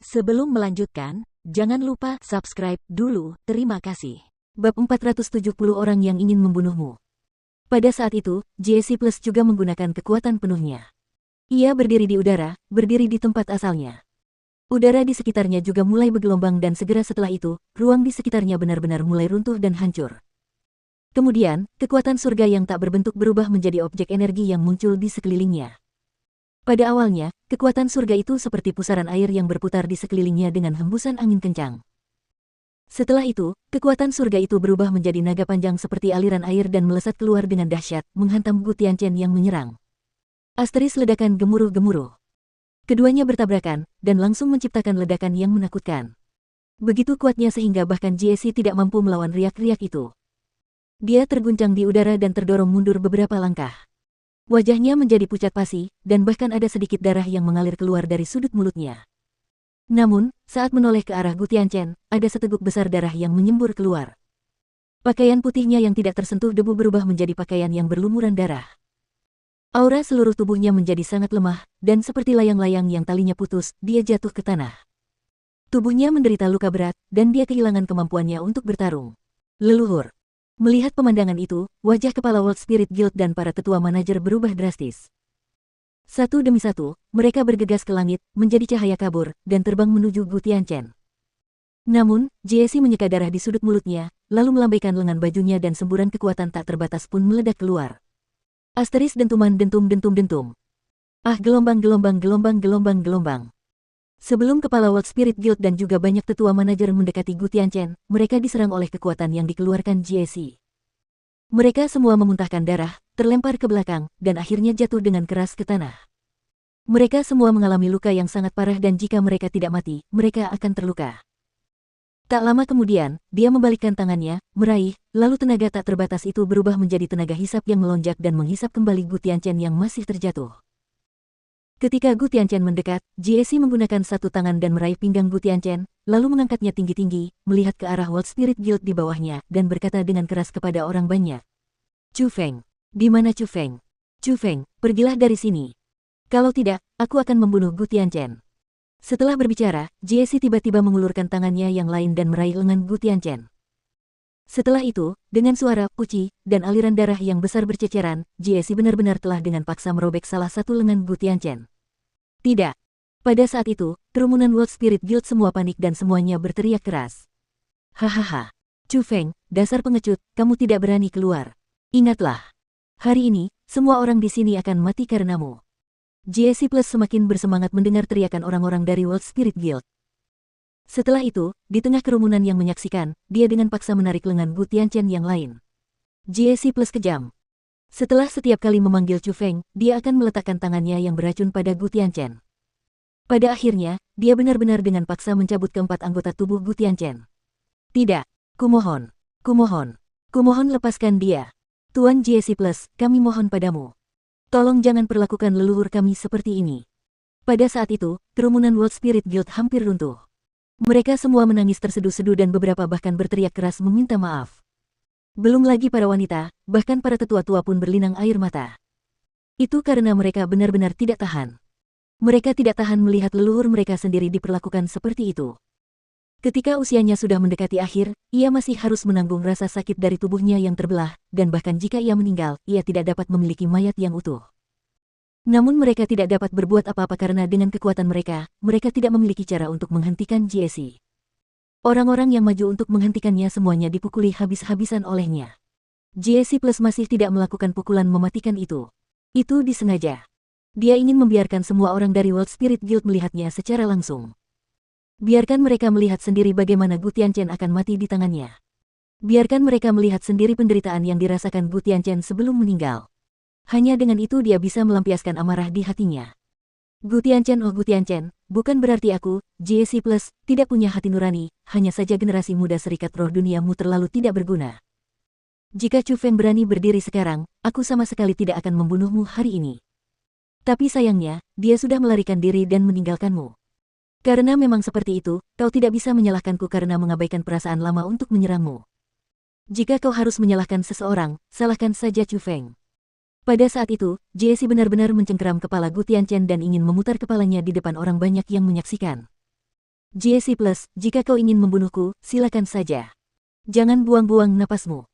Sebelum melanjutkan, jangan lupa subscribe dulu, terima kasih. Bab 470 orang yang ingin membunuhmu. Pada saat itu, Jesse Plus juga menggunakan kekuatan penuhnya. Ia berdiri di udara, berdiri di tempat asalnya. Udara di sekitarnya juga mulai bergelombang dan segera setelah itu, ruang di sekitarnya benar-benar mulai runtuh dan hancur. Kemudian, kekuatan surga yang tak berbentuk berubah menjadi objek energi yang muncul di sekelilingnya. Pada awalnya, kekuatan surga itu seperti pusaran air yang berputar di sekelilingnya dengan hembusan angin kencang. Setelah itu, kekuatan surga itu berubah menjadi naga panjang seperti aliran air dan melesat keluar dengan dahsyat, menghantam Gu Tianchen yang menyerang. Asteris ledakan gemuruh-gemuruh. Keduanya bertabrakan, dan langsung menciptakan ledakan yang menakutkan. Begitu kuatnya sehingga bahkan Jesse tidak mampu melawan riak-riak itu. Dia terguncang di udara dan terdorong mundur beberapa langkah. Wajahnya menjadi pucat pasi, dan bahkan ada sedikit darah yang mengalir keluar dari sudut mulutnya. Namun, saat menoleh ke arah Gu Tianchen, ada seteguk besar darah yang menyembur keluar. Pakaian putihnya yang tidak tersentuh debu berubah menjadi pakaian yang berlumuran darah. Aura seluruh tubuhnya menjadi sangat lemah, dan seperti layang-layang yang talinya putus, dia jatuh ke tanah. Tubuhnya menderita luka berat, dan dia kehilangan kemampuannya untuk bertarung. Leluhur. Melihat pemandangan itu, wajah kepala World Spirit Guild dan para tetua manajer berubah drastis. Satu demi satu, mereka bergegas ke langit, menjadi cahaya kabur, dan terbang menuju Gu Tianchen. Namun, Jesse menyeka darah di sudut mulutnya, lalu melambaikan lengan bajunya dan semburan kekuatan tak terbatas pun meledak keluar. Asteris dentuman dentum-dentum-dentum. Ah, gelombang-gelombang-gelombang-gelombang. Sebelum kepala World Spirit Guild dan juga banyak tetua manajer mendekati Gu Tianchen, mereka diserang oleh kekuatan yang dikeluarkan Jesse. Mereka semua memuntahkan darah, terlempar ke belakang, dan akhirnya jatuh dengan keras ke tanah. Mereka semua mengalami luka yang sangat parah dan jika mereka tidak mati, mereka akan terluka. Tak lama kemudian, dia membalikkan tangannya, meraih, lalu tenaga tak terbatas itu berubah menjadi tenaga hisap yang melonjak dan menghisap kembali Gu Tianchen yang masih terjatuh. Ketika Gu Tianchen mendekat, Jesse menggunakan satu tangan dan meraih pinggang Gu Tianchen, lalu mengangkatnya tinggi-tinggi, melihat ke arah World Spirit Guild di bawahnya, dan berkata dengan keras kepada orang banyak. Chu Feng, di mana Chu Feng? Chu Feng, pergilah dari sini. Kalau tidak, aku akan membunuh Gu Tianchen. Setelah berbicara, Jesse tiba-tiba mengulurkan tangannya yang lain dan meraih lengan Gu Tianchen. Setelah itu, dengan suara puci dan aliran darah yang besar berceceran, Jesse benar-benar telah dengan paksa merobek salah satu lengan Gu Tianchen. Tidak. Pada saat itu, kerumunan World Spirit Guild semua panik dan semuanya berteriak keras. Hahaha. Chu Feng, dasar pengecut, kamu tidak berani keluar. Ingatlah. Hari ini, semua orang di sini akan mati karenamu. Jesse Plus semakin bersemangat mendengar teriakan orang-orang dari World Spirit Guild. Setelah itu, di tengah kerumunan yang menyaksikan, dia dengan paksa menarik lengan Gu Tianchen yang lain. Jesse Plus kejam. Setelah setiap kali memanggil Chu Feng, dia akan meletakkan tangannya yang beracun pada Gu Tianchen. Pada akhirnya, dia benar-benar dengan paksa mencabut keempat anggota tubuh Gu Tianchen. Tidak, kumohon, kumohon, kumohon lepaskan dia. Tuan Jesse Plus, kami mohon padamu. Tolong jangan perlakukan leluhur kami seperti ini. Pada saat itu, kerumunan World Spirit Guild hampir runtuh. Mereka semua menangis terseduh-seduh dan beberapa bahkan berteriak keras meminta maaf. Belum lagi para wanita, bahkan para tetua-tua pun berlinang air mata. Itu karena mereka benar-benar tidak tahan. Mereka tidak tahan melihat leluhur mereka sendiri diperlakukan seperti itu. Ketika usianya sudah mendekati akhir, ia masih harus menanggung rasa sakit dari tubuhnya yang terbelah, dan bahkan jika ia meninggal, ia tidak dapat memiliki mayat yang utuh. Namun mereka tidak dapat berbuat apa-apa karena dengan kekuatan mereka, mereka tidak memiliki cara untuk menghentikan Jesse. Orang-orang yang maju untuk menghentikannya semuanya dipukuli habis-habisan olehnya. Jesse Plus masih tidak melakukan pukulan mematikan itu. Itu disengaja. Dia ingin membiarkan semua orang dari World Spirit Guild melihatnya secara langsung. Biarkan mereka melihat sendiri bagaimana Gu Tianchen akan mati di tangannya. Biarkan mereka melihat sendiri penderitaan yang dirasakan Gu Tianchen sebelum meninggal. Hanya dengan itu dia bisa melampiaskan amarah di hatinya. Gu Tianchen, oh Gu Tianchen, bukan berarti aku, Jesse Plus, tidak punya hati nurani, hanya saja generasi muda serikat roh duniamu terlalu tidak berguna. Jika Chu Feng berani berdiri sekarang, aku sama sekali tidak akan membunuhmu hari ini. Tapi sayangnya, dia sudah melarikan diri dan meninggalkanmu. Karena memang seperti itu, kau tidak bisa menyalahkanku karena mengabaikan perasaan lama untuk menyerangmu. Jika kau harus menyalahkan seseorang, salahkan saja Chu Feng. Pada saat itu, Jesse benar-benar mencengkeram kepala Gu Tianchen dan ingin memutar kepalanya di depan orang banyak yang menyaksikan. GSC Plus, jika kau ingin membunuhku, silakan saja. Jangan buang-buang napasmu.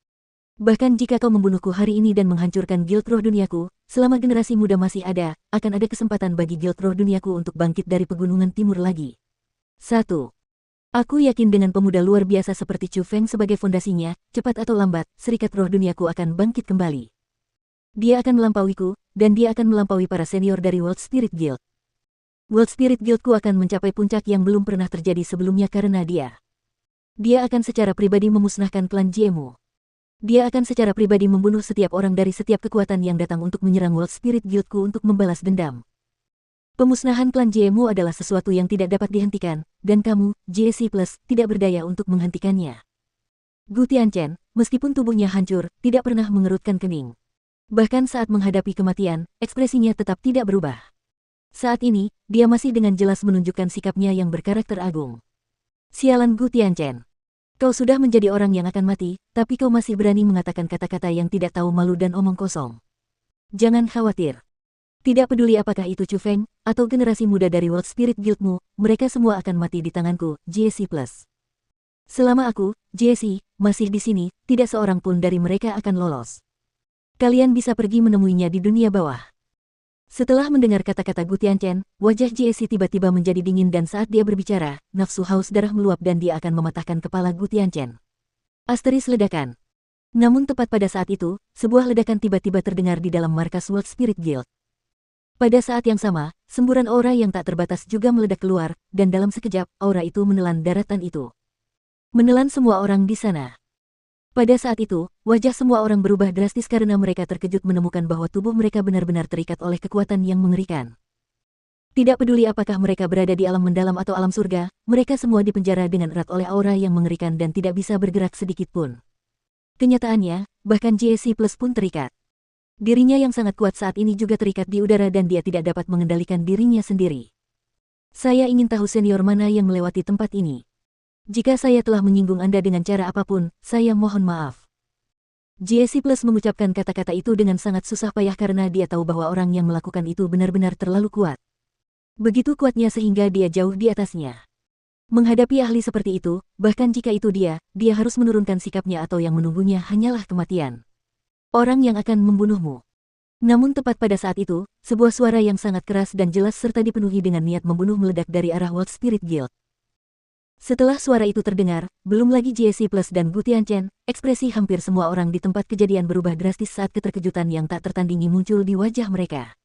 Bahkan jika kau membunuhku hari ini dan menghancurkan Guild Roh Duniaku, selama generasi muda masih ada, akan ada kesempatan bagi Guild Roh Duniaku untuk bangkit dari pegunungan timur lagi. 1. Aku yakin dengan pemuda luar biasa seperti Chu Feng sebagai fondasinya, cepat atau lambat, Serikat Roh Duniaku akan bangkit kembali. Dia akan melampauiku, dan dia akan melampaui para senior dari World Spirit Guild. World Spirit Guildku akan mencapai puncak yang belum pernah terjadi sebelumnya karena dia akan secara pribadi memusnahkan klan Jiemu. Dia akan secara pribadi membunuh setiap orang dari setiap kekuatan yang datang untuk menyerang World Spirit Guildku untuk membalas dendam. Pemusnahan klan Jiemu adalah sesuatu yang tidak dapat dihentikan, dan kamu, GSC Plus, tidak berdaya untuk menghentikannya. Gu Tianchen, meskipun tubuhnya hancur, tidak pernah mengerutkan kening. Bahkan saat menghadapi kematian, ekspresinya tetap tidak berubah. Saat ini, dia masih dengan jelas menunjukkan sikapnya yang berkarakter agung. Sialan Gu Tianchen. Kau sudah menjadi orang yang akan mati, tapi kau masih berani mengatakan kata-kata yang tidak tahu malu dan omong kosong. Jangan khawatir. Tidak peduli apakah itu Chu Feng, atau generasi muda dari World Spirit Guildmu, mereka semua akan mati di tanganku, GSC Plus. Selama aku, GSC, masih di sini, tidak seorang pun dari mereka akan lolos. Kalian bisa pergi menemuinya di dunia bawah. Setelah mendengar kata-kata Gu Tianchen, wajah GSC tiba-tiba menjadi dingin dan saat dia berbicara, nafsu haus darah meluap dan dia akan mematahkan kepala Gu Tianchen. Asteris ledakan. Namun tepat pada saat itu, sebuah ledakan tiba-tiba terdengar di dalam markas World Spirit Guild. Pada saat yang sama, semburan aura yang tak terbatas juga meledak keluar, dan dalam sekejap, aura itu menelan daratan itu. Menelan semua orang di sana. Pada saat itu, wajah semua orang berubah drastis karena mereka terkejut menemukan bahwa tubuh mereka benar-benar terikat oleh kekuatan yang mengerikan. Tidak peduli apakah mereka berada di alam mendalam atau alam surga, mereka semua dipenjara dengan erat oleh aura yang mengerikan dan tidak bisa bergerak sedikit pun. Kenyataannya, bahkan GSC Plus pun terikat. Dirinya yang sangat kuat saat ini juga terikat di udara dan dia tidak dapat mengendalikan dirinya sendiri. Saya ingin tahu senior mana yang melewati tempat ini. Jika saya telah menyinggung Anda dengan cara apapun, saya mohon maaf. GSC Plus mengucapkan kata-kata itu dengan sangat susah payah karena dia tahu bahwa orang yang melakukan itu benar-benar terlalu kuat. Begitu kuatnya sehingga dia jauh di atasnya. Menghadapi ahli seperti itu, bahkan jika itu dia harus menurunkan sikapnya atau yang menunggunya hanyalah kematian. Orang yang akan membunuhmu. Namun tepat pada saat itu, sebuah suara yang sangat keras dan jelas serta dipenuhi dengan niat membunuh meledak dari arah World Spirit Guild. Setelah suara itu terdengar, belum lagi GSC Plus dan Gu Tianchen, ekspresi hampir semua orang di tempat kejadian berubah drastis saat keterkejutan yang tak tertandingi muncul di wajah mereka.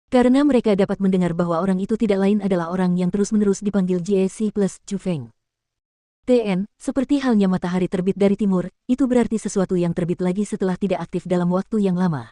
Karena mereka dapat mendengar bahwa orang itu tidak lain adalah orang yang terus-menerus dipanggil GSC Plus, Chu Feng. TN, seperti halnya matahari terbit dari timur, itu berarti sesuatu yang terbit lagi setelah tidak aktif dalam waktu yang lama.